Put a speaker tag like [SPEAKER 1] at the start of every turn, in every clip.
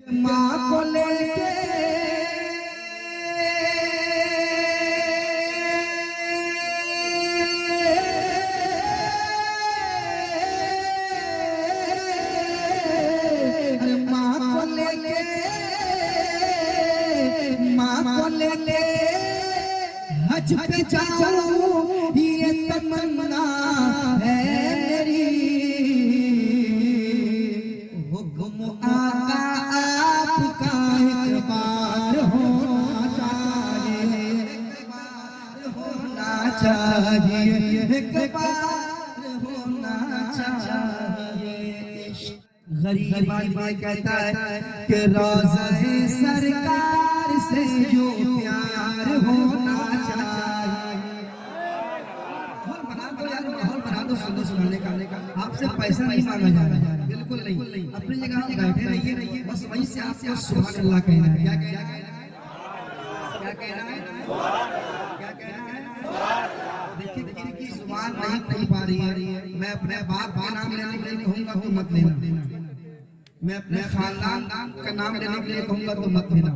[SPEAKER 1] माँ को लेके हज पे जाऊं ये तमन्ना है मेरी। हुक्म आका आपका एक बार होना चाहिए, एक बार होना चाहिए, एक बार होना चाहिए। गरीब आदमी कहता है कि रोज़े सरकार से जो प्यार होना सुनाने का। आपसे पैसा नहीं मांगा जा रहा है, बिल्कुल नहीं। अपनी जगह बैठे रहिए, बस वहीं से आपको सुभान अल्लाह कहना है। क्या कहना है? क्या कहना है? क्या कहना है? देखिए जुबान नहीं पा रही है। मैं अपने बाप का नाम लेने के लिए कहूँगा तो मत लेना, मैं अपने खानदान का नाम लेने के लिए कहूँगा तो मत देना,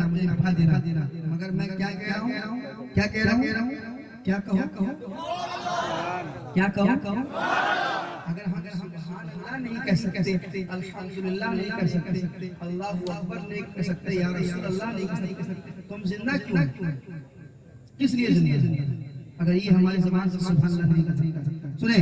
[SPEAKER 1] मुझे नफा देना। मगर मैं क्या कह रहा हूँ? क्या कह रहा हूँ? क्या कहो? क्या कहो? अगर हम अल्लाह नहीं कह सकते, अल्हम्दुलिल्लाह नहीं कह सकते, अल्लाहु अकबर नहीं कह सकते, या रसूल अल्लाह नहीं कह सकते, तो हम जिंदा क्यों? किस लिए जिंदा? अगर ये हमारी ज़बान से सुभान अल्लाह नहीं कर सकता। सुने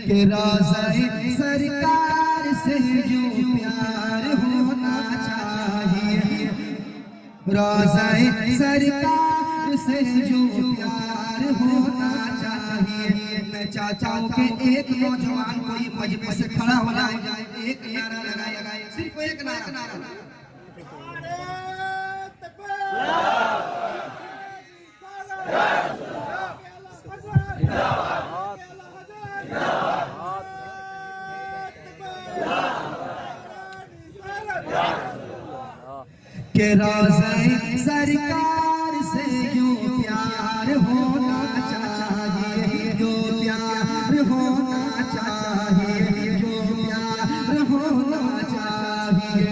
[SPEAKER 1] कि रोज़े सरकार से जो प्यार होना चाहिए, रोज़े सरकार से जो प्यार होना चाहिए। मैं चाहता हूँ कि एक नौजवान कोई मजमे से खड़ा हो जाए, एक नारा लगाए, सिर्फ एक नारा। के रोज़े सरकार से जो प्यार होना चाहिए, जो प्यार होना चाहिए, जो प्यार होना चाहिए।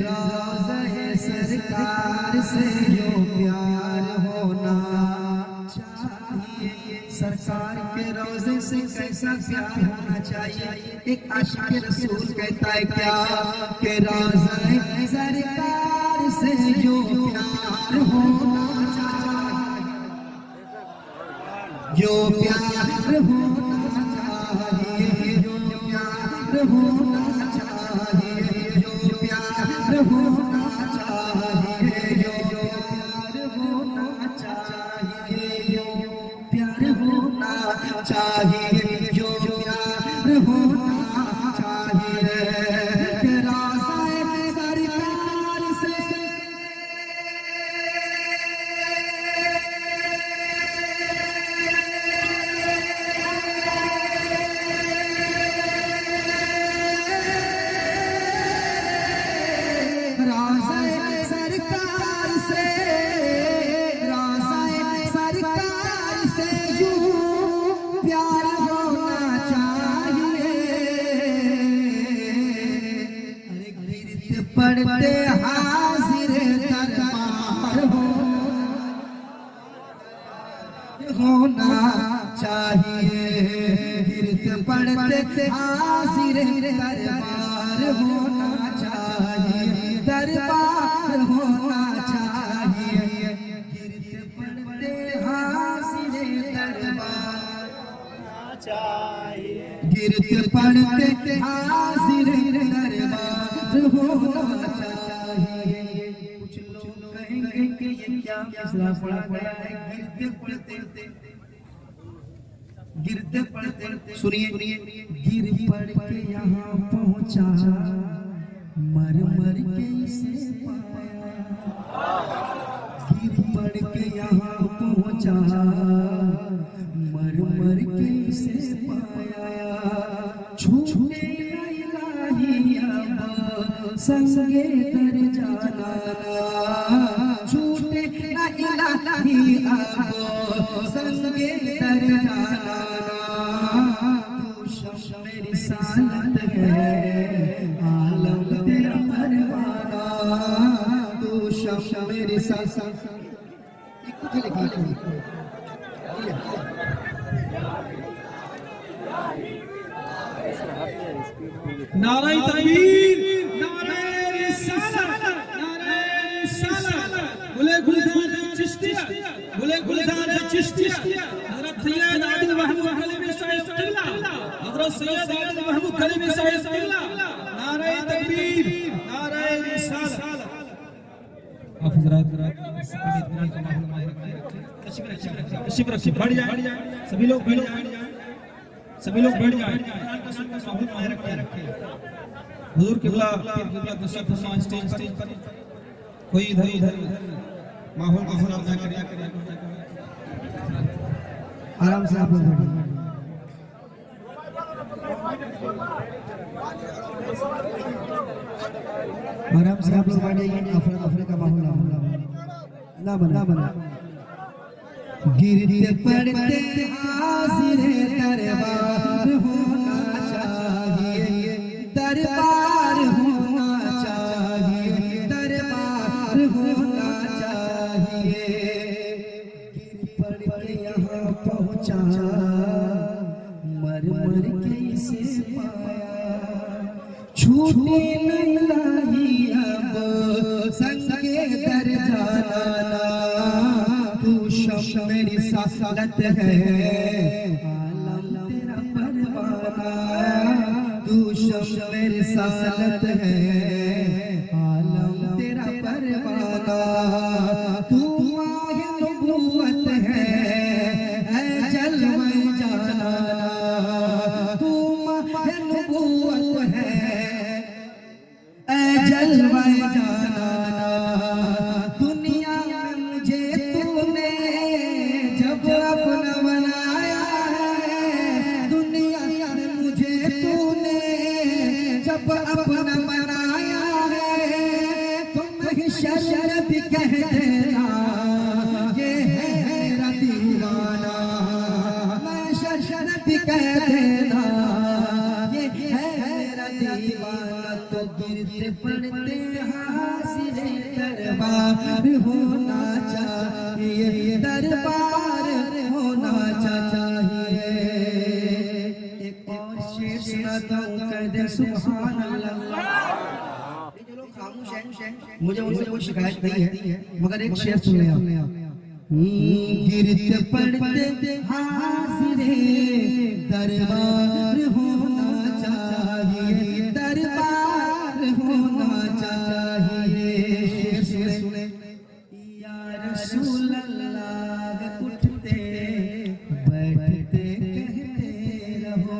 [SPEAKER 1] रोज़े सरकार से जो प्यार होना चाहिए। सरकार के रोज़े से कैसा प्यार होना चाहिए? एक आशिक़ रसूल कहता है क्या कि रोज़े सरकार से जो प्यार होना चाहिए, जो प्यार होना चाहिए, जो प्यार होना चाहिए, जो प्यार होना चाहिए, जो प्यार होना चाहिए, जो प्यार होना चाहिए, जो प्यार होना चाहिए। पढ़ते हाजिर दरबार होना चाहिए, गिरते पढ़ते हाजिर दरबार होना चाहिए, दरबार होना चाहिए। गिरते पढ़ते हाजिर दरबार चाहिए, गिरते पढ़ते हाजिर दरबार होना चाहिए। कुछ लोग कहेंगे कि ये क्या मसला पड़ा गया है? गिरते पढ़ते सुनिए, गिर पड़ के यहाँ पहुँचा, मर के इसे पाया। गिर पड़ के यहाँ पहुँचा, मर के इसे पाया। छूटे इलाही अब संगे तर जाना, छूटे इलाही अब संगे तर जाना। तू शम्स मेरी सालत है, आलम तेरा परवाना, शम मेरे साथ कुछ लिखा
[SPEAKER 2] नारे तकबीर, नारे रिसालत, नारे रिसालत। बोले गुलजार चिश्तिया, बोले गुलजार चिश्तिया। हजरत सैयद आदिल महमूद कलीमी साहिब किबला, हजरत सैयद आदिल महमूद कलीमी साहिब किबला। नारे तकबीर, नारे रिसालत। आप हजरात तशरीफ रखिए, बढ़ जाए, सभी लोग बढ़ जाए, सभी लोग बैठ जाए। हुजूर किबला तशरीफ फरमा स्टेज पर। कोई इधर माहौल को खराब ना करे।
[SPEAKER 1] आराम से आप लोग बैठिए। आराम से आप लोग बैठिए। अफरा का माहौल ना बना। गिरते पड़ते हाजिर दरबार होना चाहिए, दरबार होना चाहिए, दरबार होना चाहिए। गिर पड़ के यहाँ पहुँचा, मर के इसे पाया, छूटे नहीं अब संगे दर जाना। तू शम मेरी सालत है, आलम तेरा परवाना। तू शम मेरी सालत है, आलम तेरा परवाना। तू माहे नबूवत है, जलवे जाना। तू माहे नबूवत है, जलवे जाना। दुनिया में मुझे तूने जब अपना बनाया है, दुनिया में मुझे तूने जब अपना बनाया है, तुम ही शरत कह देना, ये है मेरा दीवाना। मैं शरत कह देना, ये है मेरा दीवाना। तो गिरते पड़ते हाजिर दरबार होना चाहिए, दरबार होना चाहिए। एक और शेर सुनाता हूँ, कर दे सुभान अल्लाह। ये जो लोग खामोश हैं, मुझे उनसे कोई शिकायत नहीं है, मगर एक शेर सुन ले आप। गिरते पड़ते हाजिर दरबार होना चाहिए, दरबार होना चाहिए। सुने या रसूल अल्लाह, उठते बैठते कहते रहो,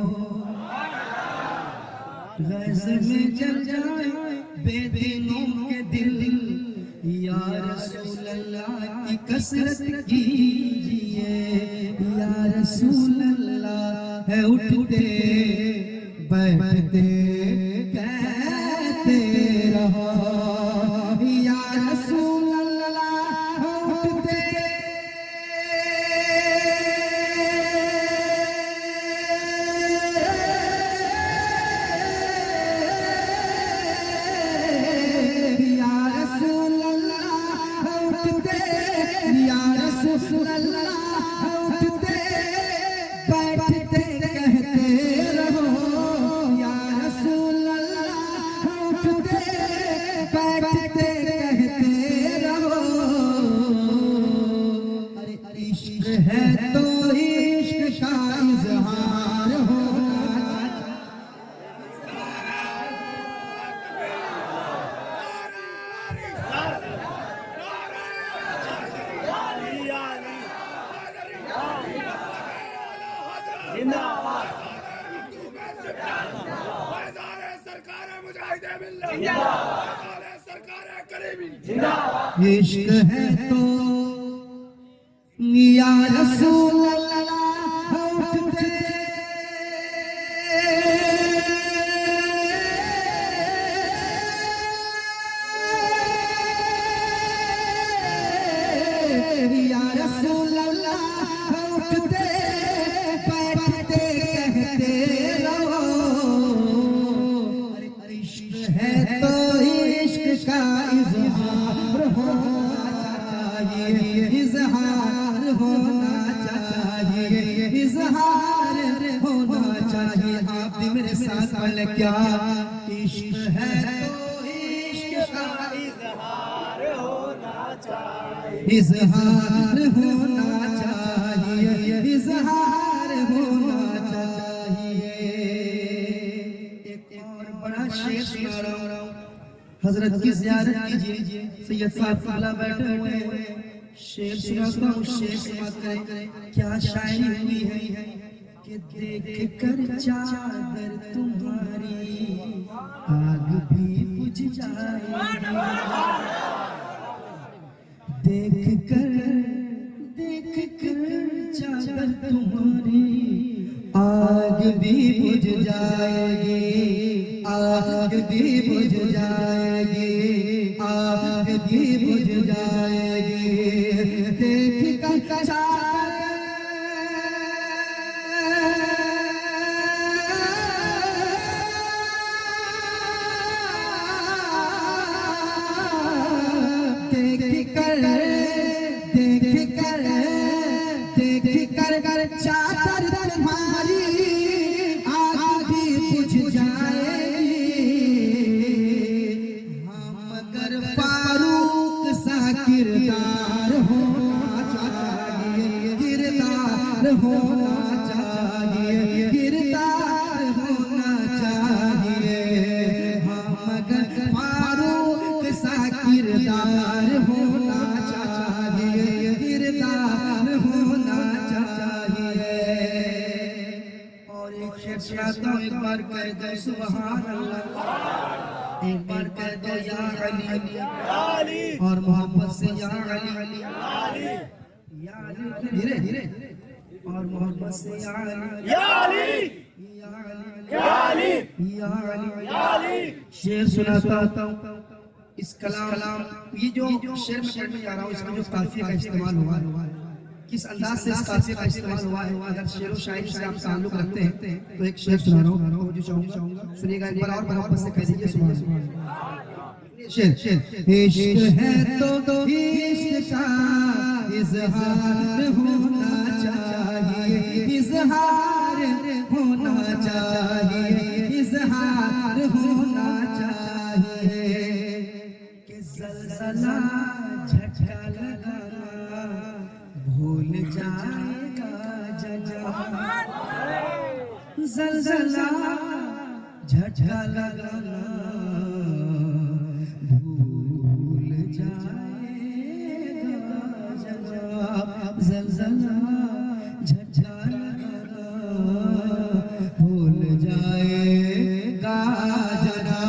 [SPEAKER 1] गज़ब में जल जाए बेदीनों के दिल। या रसूल अल्लाह की कसरत कीजिए, या रसूल अल्लाह है उठते बैठते कहते रहो। या रसूल अल्लाह उठते या रसूल अल्लाह उठते, या रसूल अल्लाह उठते बैठते कहते रहो। या रसूल अल्लाह उठते बैठते कहते रहो। अरे इश्क है तो इश्क का इजहार होना इश्क है तो या रसूल अल्लाह उठते या रसूल अल्लाह उठते बैठते कहते रहो। इश्क है तो इश्क का इजहार हो चाहिए, इजहार होना चाहिए, इजहार होना चाहिए। आप भी मेरे साथ पढ़ क्या इश्क है तो इश्क का इजहार होना चाहिए, इजहार होना चाहिए, इजहार होना चाहिए। एक और बड़ा शेर सुना रहा हूं, हजरत की ज़ियारत कीजिए, सैयद साहब काला बैठे हुए हैं। शेर सुनाता हूँ, शेर सुनाते हैं। क्या शायरी हुई है कि देख कर चादर तुम्हारी आग भी बुझ जाएगी, देख कर चादर तुम्हारी आग भी बुझ जाएगी, आग भी बुझ जाएगी, आग भी बुझ जाएगी। देख कर चादर तुम्हारी आग भी बुझ जाएगी। हम मगर फारूक सा किरदार होना चाहिए, किरदार होना चाहिए, किरदार होना चाहिए। हम मगर फारूक सा किरदार होना चाहिए, किरदार होना चाहिए। और एक शेर सुनाता हूँ, एक बार कह दो सुभान अल्लाह, एक बार कह दो या अली, और मोहब्बत से या अली, या अली, धीरे धीरे, और मोहब्बत से या अली, या अली, या अली, या अली। शेर सुनाता हूँ, इस कलाम, ये जो शेर में पढ़ने जा रहा हूँ, इसमें जो काफिये का इस्तेमाल हुआ है, किस अंदाज से इस काफिये का इस्तेमाल हुआ है। अगर शेर व शायरी से आप ताल्लुक रखते हैं तो एक शेर सुना रहा हूँ, जो चाहूंगा सुनिएगा एक बार, और मोहब्बत से कह दीजिए सुभान अल्लाह। शेर, इश्क है तो इश्क का इजहार होना चाहिए, इजहार होना चाहिए, इजहार होना चाहिए। कि ज़लज़ला झटका लगाना भूल जाएगा जना, ज़लज़ला झटका लगाना भूल जाएगा जना, ज़लज़ला झटका लगाना भूल जाएगा जना,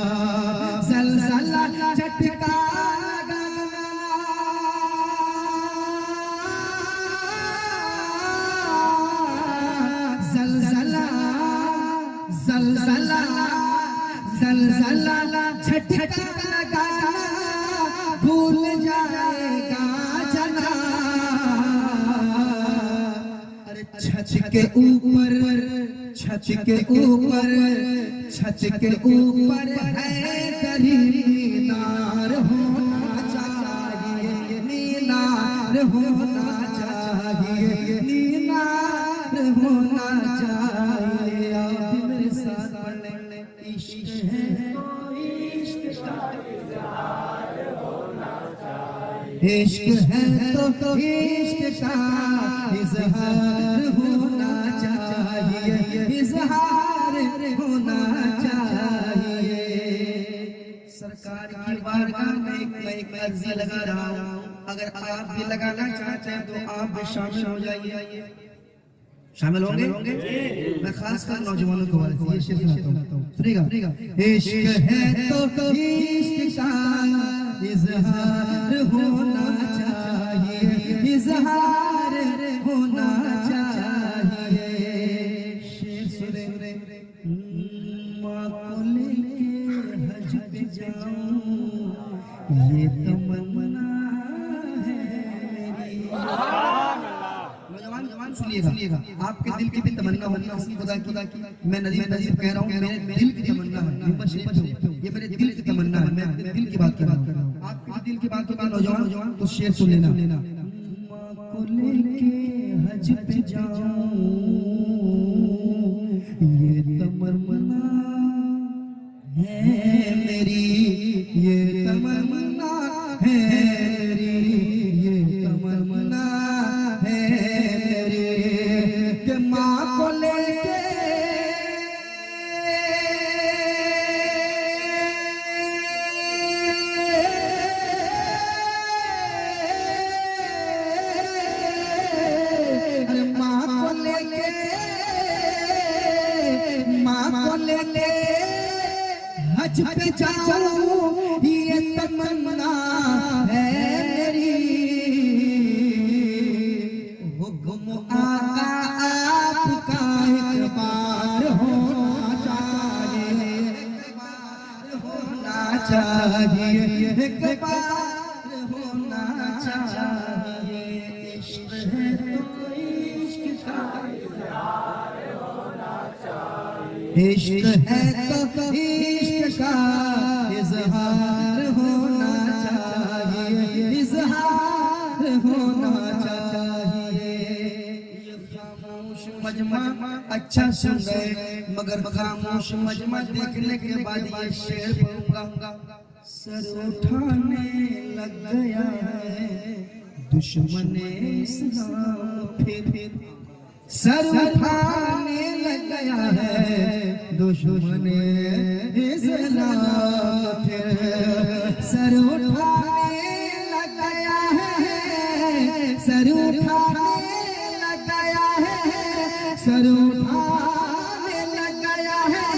[SPEAKER 1] ज़लज़ला झटका ज़लज़ला झटका लगाना भूल जाएगा जना। अरे छत के ऊपर, छत के ऊपर, छत के ऊपर है दरी, मीनार होना चाहिए, मीनार होना चाहिए, मीनार होना चाहिए। आप भी मेरे साथ पढ़ लें, इश्क है तो इश्क का इजहार होना चाहिए, इश्क है तो इश्क का इजहार होना चाहिए, इजहार होना चाहिए। सरकार की बारगाह में मैं एक अर्जी लगा रहा हूँ, अगर आप भी लगाना चाहते हैं तो आप भी शामिल हो जाइए। शामिल होंगे? मैं खास कर नौजवानों को ये शेर सुनाता हूँ, सुनिएगा। इश्क है तो इश्क का इजहार होना चाहिए, इजहार होना चाहिए। शेर सुने, माँ को लेके हज पे जाऊं ये तमन्ना है मेरी। नौजवान सुनिएगा, आपके दिल की भी तमन्ना होनी है खुदा की। मैं नजीब कह रहा हूँ, मेरे दिल की तमन्ना है, ये मेरे दिल की तमन्ना है, मैं दिल की बात कर रहा हूँ। आपके दिल की बात नौजवान तो शेर सुन लेना। माँ को लेके हज पे जाऊं ये तमन्ना है मेरी, ये तमन्ना है मेरी, ये तमन्ना है मेरी कि माँ को लेके हज पे जाऊं ये तमन्ना है मेरी। हुक्म आका आपका एक बार होना चाहिए, होना चाहिए, एक बार होना चाहिए। इश्क है तो इश्क का इज़हार होना चाहिए, इश्क है तो इश्क का इज़हार होना चाहिए, इज़हार होना चाहिए। ये खामोश मजमा अच्छा सुन गए मगर खामोश मजमा देखने के बाद ये शेर पढ़ूंगा। सर उठाने लग गया है दुश्मने इस्लाम फिर, सर उठाने लग गया है दुश्मने इस्लाम फिर, सर उठाने लग गया है, सर उठाने लग गया है, सर उठाने लग गया है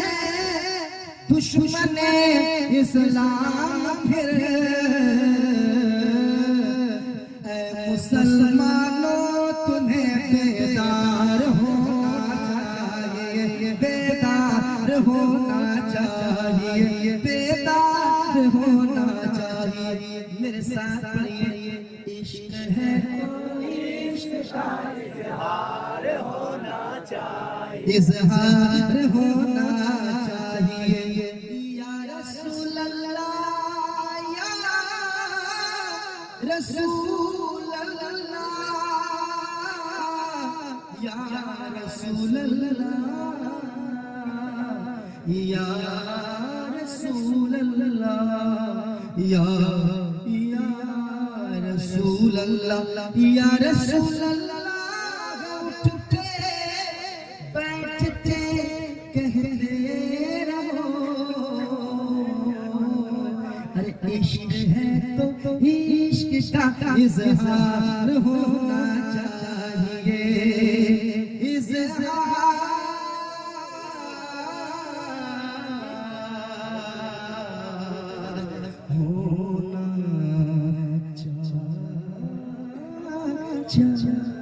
[SPEAKER 1] दुश्मने इस्लाम फिर। ऐ मुसलमानों तुम्हें बेदार होना चाहिए, बेदार होना चाहिए, बेदार होना चाहिए। मेरे साथ पढ़िए। इश्क है तो इश्क का इज़हार होना चाहिए, इज़हार होना चाहिए। या रसूल अल्लाह, या रसूल अल्लाह, या रसूल अल्लाह, या रसूल अल्लाह, या रसूल अल्लाह, या रसूल अल्लाह। उठते बैठते कहते रहो, अरे इश्क है तो इश्क का इज़हार होना चाहिए, इज़हार होना चाहिए।